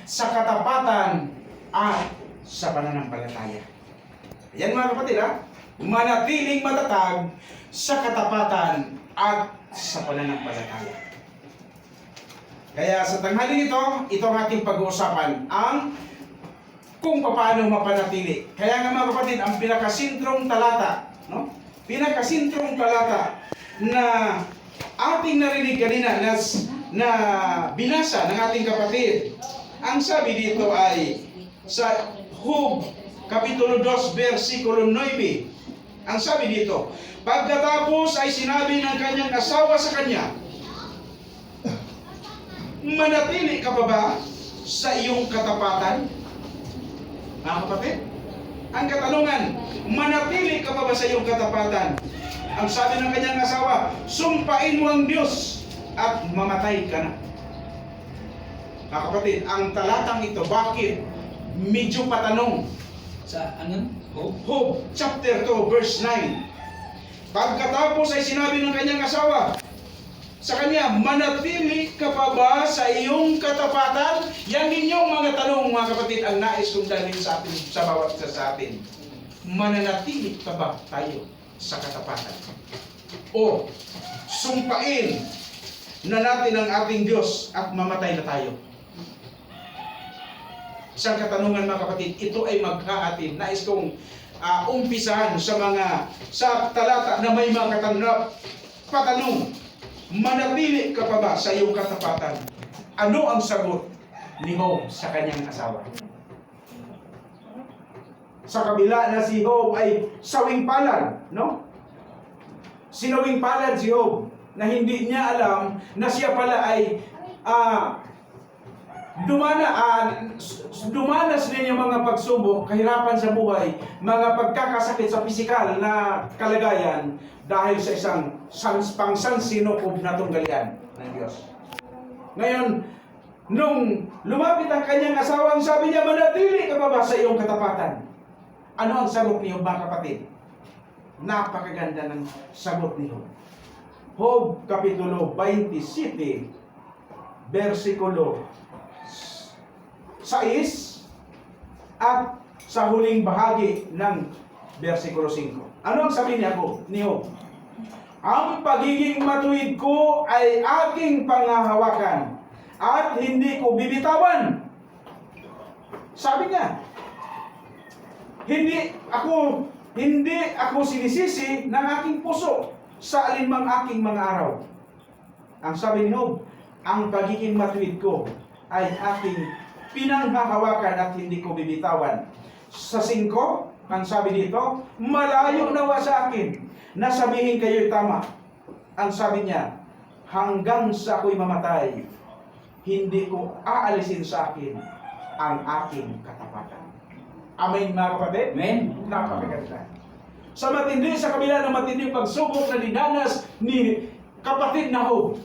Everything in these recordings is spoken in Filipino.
sa katapatan at sa pananampalataya. Yan mga kapatid ha, manatiling matatag sa katapatan at sa pananampalataya. Kaya sa tanghali nito, ito ang ating pag-uusapan, ang kung paano mapanatili. Kaya nga mga kapatid, ang pinakasintrong talata, no? Pinakasintrong talata na ating narinig kanina na binasa ng ating kapatid. Ang sabi dito ay sa Job Kapitulo 2, versikulo 9. Ang sabi dito, pagkatapos ay sinabi ng kanyang asawa sa kanya, manatili ka pa ba sa iyong katapatan? Mga kapatid, ang katanungan, manatili ka pa ba sa iyong katapatan? Ang sabi ng kanyang asawa, sumpain mo ang Diyos at mamatay ka na. Mga kapatid, ang talatang ito, bakit medyo patanong? Sa ano? Job chapter 2 verse 9. Pagkatapos ay sinabi ng kanyang asawa sa kanya, manatili ka pa ba sa iyong katapatan? Yan ninyong mga tanong mga kapatid ang nais kong dalhin sa atin, sa bawat isa sa atin. Mananatili ka ba tayo sa katapatan? O sumpain na natin ang ating Diyos at mamatay na tayo? Isang katanungan mga kapatid, ito ay maghahatid. Nais kong umpisahan sa talata na may mga patanong. Manatili ka pa ba sa iyong katapatan? Ano ang sagot ni Job sa kanyang asawa? Sa kabila na si Job ay sawing palad, no? Sinawing palad si Job na hindi niya alam na siya pala ay dumanas din yung mga pagsubok, kahirapan sa buhay, mga pagkakasakit sa pisikal na kalagayan dahil sa isang pangsansinukob na tunggalian ng Diyos. Ngayon, nung lumapit ang kanyang asawa, ang sabi niya, manatili ka pa ba sa iyong katapatan? Ano ang sagot niyo mga kapatid? Napakaganda ng sagot niyo. Job Kapitulo 27, versikulo 6 at sa huling bahagi ng versikulo 5. Ano ang sabi niya ni Job? Ang pagiging matuwid ko ay aking pangahawakan at hindi ko bibitawan. Sabi niya, hindi ako sinisisi ng aking puso sa alinmang aking mga araw. Ang sabi ni Job, ang pagiging matuwid ko ay aking pinanghahawakan at hindi ko bibitawan. Sa 5, ang sabi dito, malayo nawa sa akin na sabihin kayo'y tama. Ang sabi niya, hanggang sa ako'y mamatay, hindi ko aalisin sa akin ang aking katapatan. Amen mga kapatid? Amen. Napakaganda. Sa kabila ng matinding pagsubok na dinanas ni kapatid na Job,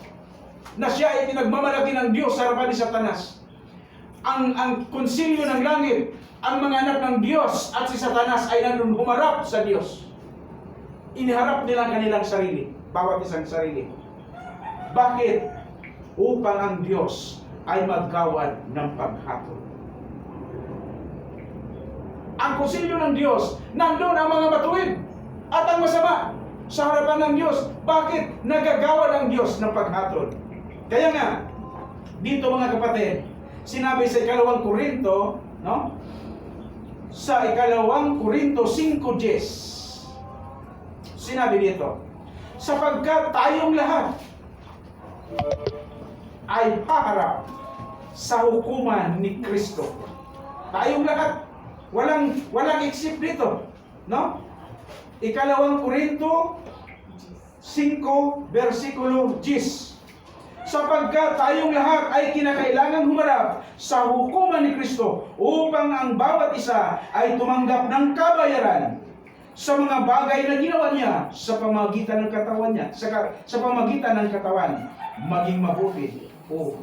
na siya ay pinagmamalaki ng Diyos sa harapan ni Satanas. Ang konsilyo ng langit, ang mga anak ng Diyos at si Satanas ay nandun humarap sa Diyos. Iniharap nila ang kanilang sarili, bawat isang sarili. Bakit? Upang ang Diyos ay maggawad ng paghatol. Ang konsilyo ng Diyos, nandun ang mga matuwid at ang masama sa harapan ng Diyos. Bakit? Nagagawad ang Diyos ng paghatol. Kaya nga, dito mga kapatid, sinabi sa 2 Korinto, no? Sa 2 Korinto 5:10, sinabi dito, sapagkat tayong lahat ay haharap sa hukuman ni Kristo. Tayong lahat, walang except dito, no? 2 Korinto 5, versikulo 10. Sapagkat tayong lahat ay kinakailangang humarap sa hukuman ni Kristo upang ang bawat isa ay tumanggap ng kabayaran sa mga bagay na ginawa niya sa pamagitan ng katawan niya, sa pamagitan ng katawan, maging mabuti o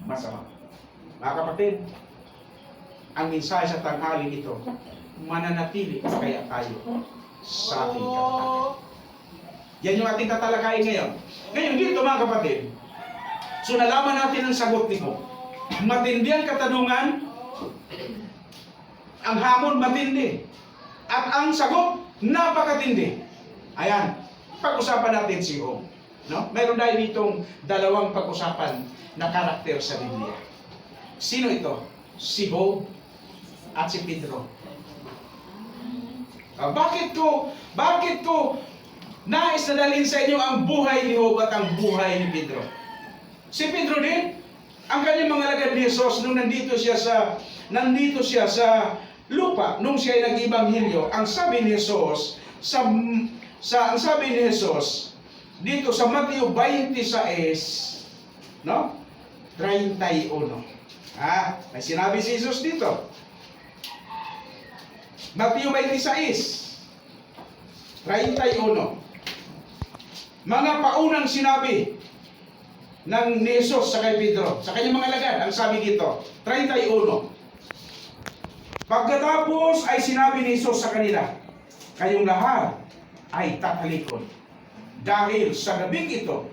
masama. Mga kapatid, ang mensahe sa tanghali ito, mananatili kaya tayo sa ating katapatan. Yan yung ating tatalakayin ngayon. Ngayon dito mga kapatid, so nalaman natin ang sagot ni Job. Matindi ang katanungan, ang hamon matindi, at ang sagot napakatindi. Ayan, pag-usapan natin si Job. No? Mayroon tayo ditong dalawang pag-usapan na karakter sa Biblia. Sino ito? Si Job at si Pedro. Bakit ko nais na dalhin sa inyo ang buhay ni Job at ang buhay ni Pedro? Si Pedro din, ang kanyang mga alagad ni Jesus, nung nandito siya sa lupa, nung siya ay nag-ibanghilyo, ang sabi ni Jesus, ang sabi ni Jesus, dito sa Mateo 26, no? 31. May sinabi si Jesus dito. Mateo 26, 31. Mga paunang sinabi ng ni Jesus sa kay Pedro, sa kanyang mga alagad, ang sabi dito, 31. Pagkatapos ay sinabi ni Jesus sa kanila, kayong lahat ay tatalikod. Dahil sa gabing ito,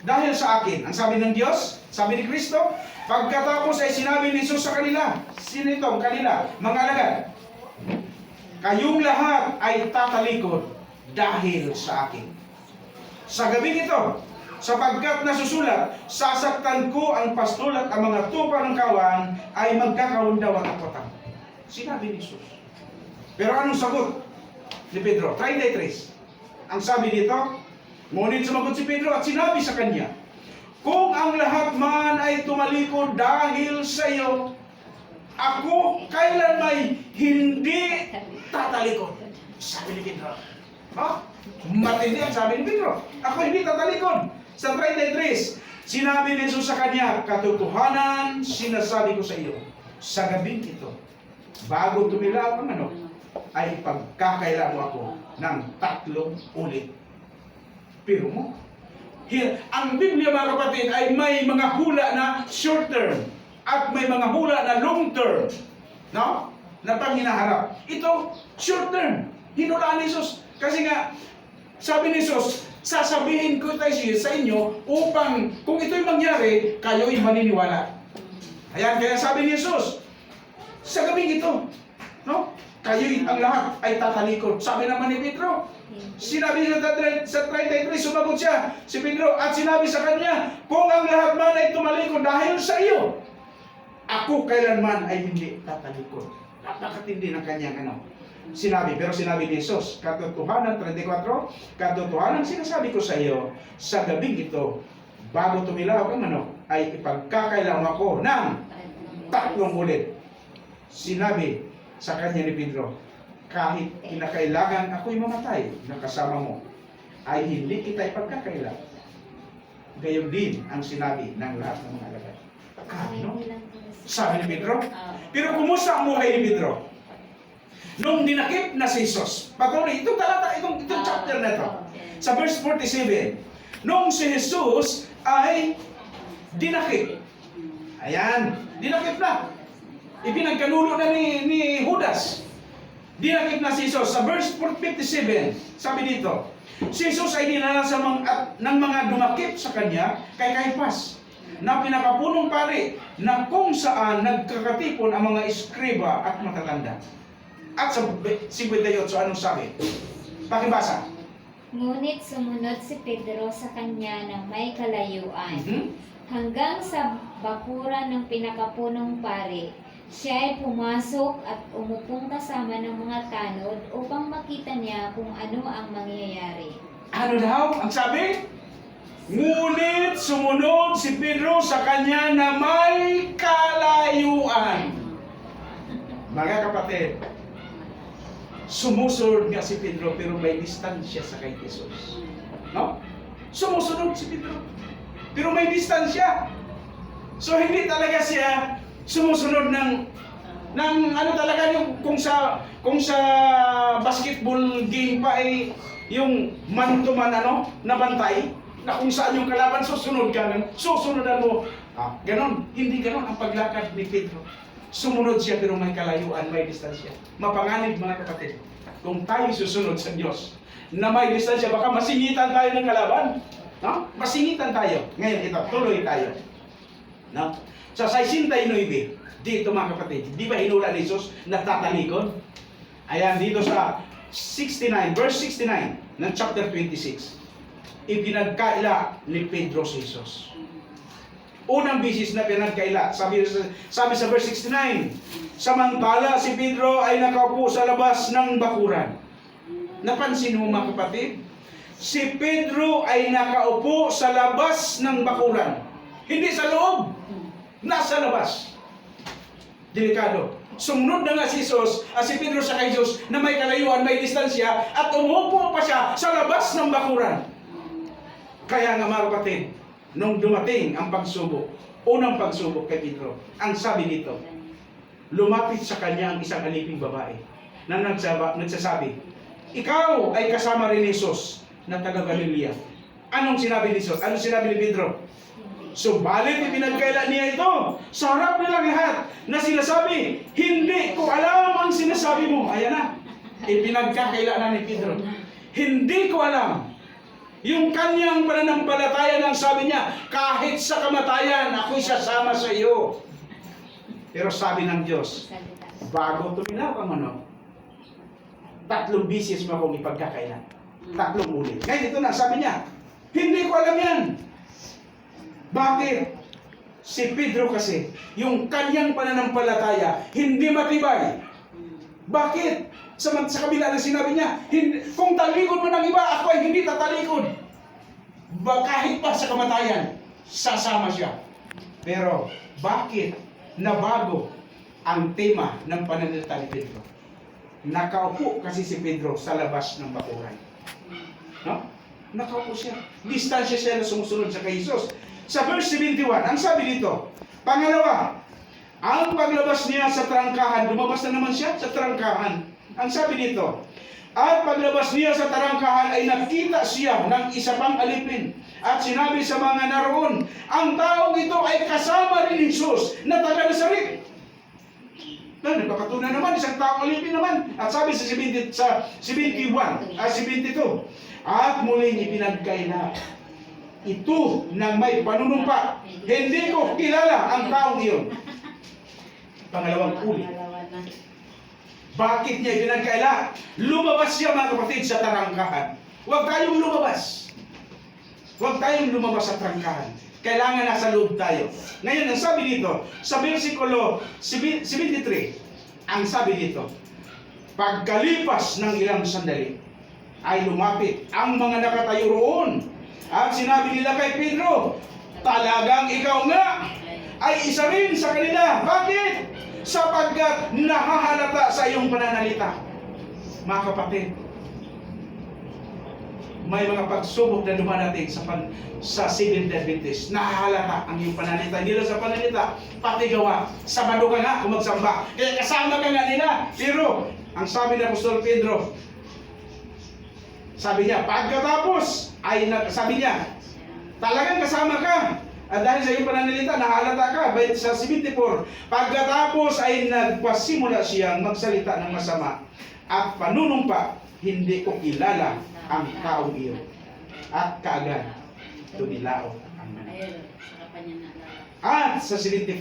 dahil sa akin, ang sabi ng Diyos, sabi ni Kristo, pagkatapos ay sinabi ni Jesus sa kanila, sino ito? Kanila, mga alagad, kayong lahat ay tatalikod dahil sa akin. Sa gabing ito, sapagkat nasusulat, sasaktan ko ang pastol at ang mga tupa ng kawan ay magkakaundaw at apotang. Sinabi ni Jesus. Pero anong sagot ni Pedro? 33. Ang sabi dito, ngunit sumagot si Pedro at sinabi sa kanya, kung ang lahat man ay tumalikod dahil sa iyo, ako kailan may hindi tatalikod. Sabi ni Pedro. Matindi ang sabi ni Pedro. Ako hindi tatalikod. Sa 33, sinabi ni Jesus sa kanya, katotohanan sinasabi ko sa iyo, sa gabing ito, bago tumilaw ang manok, ay pagkakaila mo ako ng 3 ulit. Pero mo, ang Biblia mga kapatid ay may mga hula na short term at may mga hula na long term, no? Na pang hinaharap. Ito, short term. Hinulaan ni Jesus. Kasi nga, sabi ni Jesus, sasabihin ko tayo sa inyo upang kung ito'y mangyari, kayo'y maniniwala. Ayan, kaya sabi ni Jesus, sa gabing ito, no? Kayo'y ang lahat ay tatalikod. Sabi naman ni Pedro, sinabi sa 33, sumagot siya, si Pedro, at sinabi sa kanya, kung ang lahat man ay tumalikod dahil sa iyo, ako kailanman ay hindi tatalikod. Napakatindi ng kanyang sinabi. Pero sinabi ni Jesus, katotohanan, 34, katotohanan sinasabi ko sa iyo, sa gabing ito, bago tumilaw ang manok, ay ipagkakailangan ako ng 3 ulit. Sinabi sa kanya ni Pedro, kahit kinakailangan ako'y mamatay na kasama mo, ay hindi kita ipagkakailangan. Gayon din ang sinabi ng lahat ng mga alagad. Ano? Sabi ni Pedro. Pero kumusta ang buhay ni Pedro? Nung dinakip na si Jesus, patuloy, itong chapter na ito, sa verse 47, nung si Jesus ay dinakip. Ayan, dinakip na. Ipinagkanulo na ni Judas. Dinakip na si Jesus. Sa verse 57, sabi dito, si Jesus ay dinala ng mga dumakip sa kanya kay Caiphas, na pinakapunong pari, na kung saan nagkakatipon ang mga eskriba at matatanda. At sa 58, anong sabi? Pakibasa. Ngunit sumunod si Pedro sa kanya ng may kalayuan. Hanggang sa bakuran ng pinakapunong pari, siya ay pumasok at umupong kasama ng mga tanod upang makita niya kung ano ang mangyayari. Ano daw? Ang sabi? Ngunit sumunod si Pedro sa kanya na may kalayuan. Mga kapatid, sumusunod nga si Pedro pero may distansya sa kay Jesus. No? Sumusunod si Pedro pero may distansya. So hindi talaga siya sumusunod ng ano talaga yung kung sa basketball game pa ay yung man to man na bantay na kung saan yung kalaban susunod susunodan mo. Ganon, hindi ganon ang paglakad ni Pedro. Sumunod siya pero may kalayuan, may distansya. Mapanganib mga kapatid, kung tayo susunod sa Diyos na may distansya, baka masingitan tayo ng kalaban. No? Masingitan tayo. Ngayon ito, tuloy tayo. No? Sa 69, dito mga kapatid, di ba hinula ni Jesus na tatalikod? Ayan, dito sa 69, verse 69 ng chapter 26. Ipinagkaila ni Pedro si Jesus. Unang bisis na pinagkaila, sabi sa verse 69, samantala si Pedro ay nakaupo sa labas ng bakuran. Napansin mo mga kapatid? Si Pedro ay nakaupo sa labas ng bakuran. Hindi sa loob, nasa labas. Delikado. Sumunod na nga si Pedro sa kay Jesus na may kalayuan, may distansya, at umupo pa siya sa labas ng bakuran. Kaya nga mga kapatid, nung dumating ang pagsubok, unang pagsubok kay Pedro, ang sabi nito, lumapit sa kanya ang isang aliping babae na nagsasabi, ikaw ay kasama rin ni Jesus na taga Galilea. Anong sinabi ni Jesus? Anong sinabi ni Pedro? Subalit ipinagkaila niya ito sa harap nilang lahat na sinasabi, hindi ko alam ang sinasabi mo. Ayan na, ipinagkakaila na ni Pedro. Hindi ko alam. Yung kanyang pananampalataya ng sabi niya, kahit sa kamatayan, ako'y sasama sa iyo. Pero sabi ng Diyos, bago tuminaw ang ano, 3 bisis mo akong ipagkakaila. 3 ulit. Ngayon ito na, sabi niya, hindi ko alam yan. Bakit? Si Pedro kasi, yung kanyang pananampalataya, hindi matibay. Bakit? Sa kabila ng sinabi niya, kung talikod mo ng iba, ako ay hindi tatalikod. Kahit pa sa kamatayan, sasama siya. Pero, bakit nabago ang tema ng pananalita ni Pedro? Nakaupo kasi si Pedro sa labas ng bakuran. No? Nakaupo siya. Distansya siya na sumusunod sa kay Jesus. Sa verse 71, ang sabi dito, pangalawa, ang paglabas niya sa trangkahan, lumabas na naman siya sa trangkahan. Ang sabi dito, at paglabas niya sa trangkahan ay nakita siya ng isa pang alipin. At sinabi sa mga naroon, ang taong ito ay kasama rin ni Jesus na taga Nazaret. Nagpapatunan naman, isang taong alipin naman. At sabi sa 72, at muling ipinagkaila ito ng may panunumpa. Hindi ko kilala ang taong iyon. Pangalawang ulit. Bakit niya pinagkaila? Lumabas siya mga kapatid sa tarangkahan. Huwag tayong lumabas. Huwag tayong lumabas sa tarangkahan. Kailangan nasa loob tayo. Ngayon, ang sabi dito, sa versikulo 73, ang sabi dito, pagkalipas ng ilang sandali, ay lumapit ang mga nakatayo roon. At sinabi nila kay Pedro, talagang ikaw nga ay isa rin sa kanila. Bakit? Sapagkat nahahalata sa iyong pananalita. Mga kapatid, may mga pagsubok na dumarating sa Seventh-day Adventist. Nahahalata ang iyong pananalita. Hindi lang sa pananalita, pati gawa. Sabado ka nga kung magsamba. Kaya kasama ka nga nila. Pero, ang sabi ng Apostol Pedro, sabi niya, pagkatapos, sabi niya, talagang kasama ka. At dahil sa iyong pananalita, nahalata ka. Sa 74, pagkatapos ay nagpasimula siyang magsalita ng masama at panunumpa, hindi ko kilala ang taong iyon. At kaagad, tumilao ang manay. At sa 75,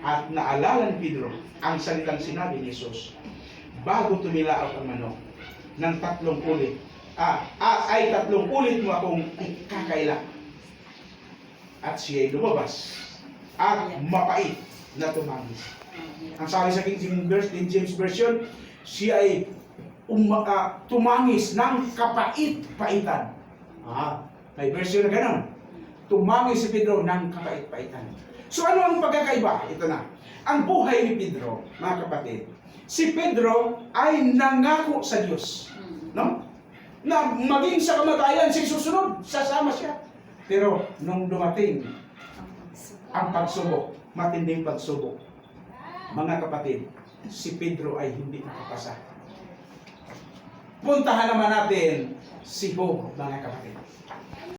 at naalala ni Pedro ang salitang sinabi ni Jesus, bago tumilao ang manok, ng 3 ulit, ay 3 ulit mo akong ikakaila. At siya ay lumabas at mapait na tumangis. Ang sabi sa King James Version, siya ay tumangis ng kapait-paitan. May version na gano'n. Tumangis si Pedro ng kapait-paitan. So ano ang pagkakaiba? Ito na. Ang buhay ni Pedro, mga kapatid, si Pedro ay nangako sa Diyos. No? Na maging sa kamatayan, siya susunod, sasama siya. Pero nung dumating ang pagsubok, matinding pagsubok, mga kapatid, si Pedro ay hindi nakapasa. Puntahan naman natin si Job, mga kapatid.